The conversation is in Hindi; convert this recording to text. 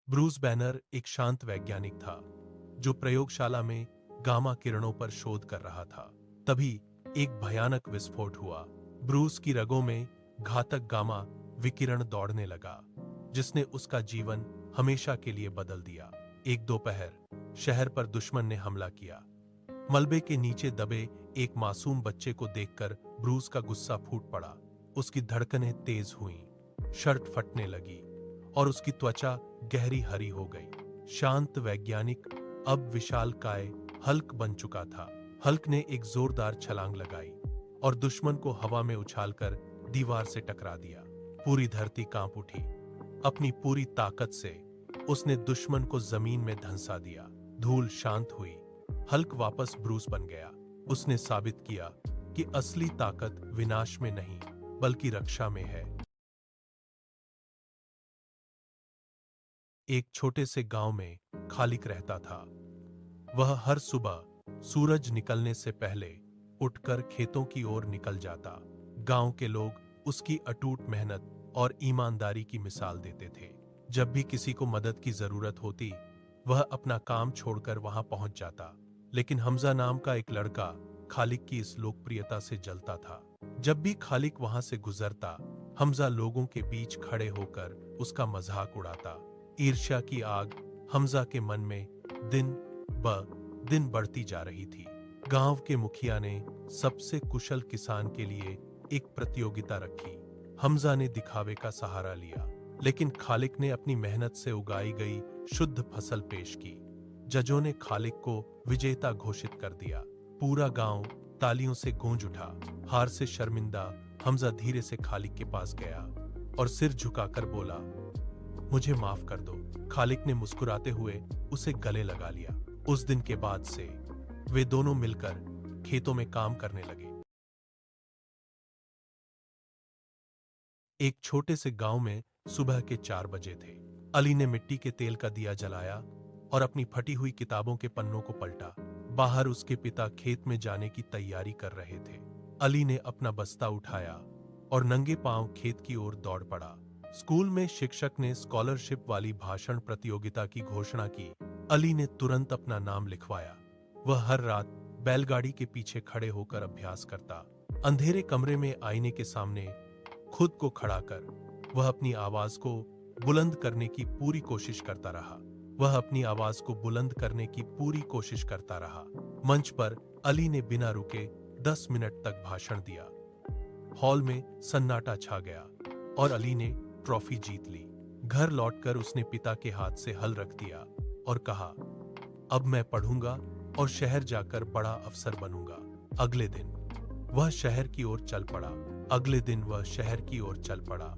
ब्रूस बैनर एक शांत वैज्ञानिक था जो प्रयोगशाला में गामा किरणों पर शोध कर रहा था। तभी एक भयानक विस्फोट हुआ। ब्रूस की रगों में घातक गामा विकिरण दौड़ने लगा, जिसने उसका जीवन हमेशा के लिए बदल दिया। एक दोपहर शहर पर दुश्मन ने हमला किया। मलबे के नीचे दबे एक मासूम बच्चे को देखकर ब्रूस का गुस्सा फूट पड़ा। उसकी धड़कनें तेज हुईं, शर्ट फटने लगी और उसकी त्वचा गहरी हरी हो गई। शांत वैज्ञानिक अब विशालकाय हल्क बन चुका था। हल्क ने एक जोरदार छलांग लगाई और दुश्मन को हवा में उछालकर दीवार से टकरा दिया। पूरी धरती कांप उठी। अपनी पूरी ताकत से उसने दुश्मन को जमीन में धंसा दिया। धूल शांत हुई। हल्क वापस ब्रूस बन गया। उसने साबित किया कि असली ताकत विनाश में नहीं बल्कि रक्षा में है। एक छोटे से गांव में खालिक रहता था। वह हर सुबह सूरज निकलने से पहले उठकर खेतों की ओर निकल जाता। गांव के लोग उसकी अटूट मेहनत और ईमानदारी की मिसाल देते थे। जब भी किसी को मदद की जरूरत होती, वह अपना काम छोड़कर वहां पहुंच जाता। लेकिन हमजा नाम का एक लड़का खालिक की इस लोकप्रियता से जलता था। जब भी खालिक वहां से गुजरता, हमजा लोगों के बीच खड़े होकर उसका मजाक उड़ाता। ईर्ष्या की आग हमजा के मन में दिन ब दिन बढ़ती जा रही थी। गांव के मुखिया ने सबसे कुशल किसान के लिए एक प्रतियोगिता रखी। हमजा ने दिखावे का सहारा लिया, लेकिन खालिक ने अपनी मेहनत से उगाई गई शुद्ध फसल पेश की। जजों ने खालिक को विजेता घोषित कर दिया। पूरा गांव तालियों से गूंज उठा। हार से शर्मिंदा हमजा धीरे से खालिक के पास गया और सिर झुकाकर बोला, मुझे माफ कर दो। खालिक ने मुस्कुराते हुए उसे गले लगा लिया। उस दिन के बाद से वे दोनों मिलकर खेतों में काम करने लगे। एक छोटे से गांव में सुबह के 4 बजे थे। अली ने मिट्टी के तेल का दिया जलाया और अपनी फटी हुई किताबों के पन्नों को पलटा। बाहर उसके पिता खेत में जाने की तैयारी कर रहे थे। अली ने अपना बस्ता उठाया और नंगे पांव खेत की ओर दौड़ पड़ा। स्कूल में शिक्षक ने स्कॉलरशिप वाली भाषण प्रतियोगिता की घोषणा की। अली ने तुरंत अपना नाम लिखवाया। वह हर रात बैलगाड़ी के पीछे खड़े होकर अभ्यास करता। अंधेरे कमरे में आईने के सामने खुद को खड़ा कर वह अपनी आवाज को बुलंद करने की पूरी कोशिश करता रहा। वह अपनी आवाज को बुलंद करने की पूरी कोशिश करता रहा। मंच पर अली ने बिना रुके 10 मिनट तक भाषण दिया। हॉल में सन्नाटा छा गया और अली ने ट्रॉफी जीत ली। घर लौटकर उसने पिता के हाथ से हल रख दिया और कहा, अब मैं पढ़ूंगा और शहर जाकर बड़ा अफसर बनूंगा। अगले दिन वह शहर की ओर चल पड़ा।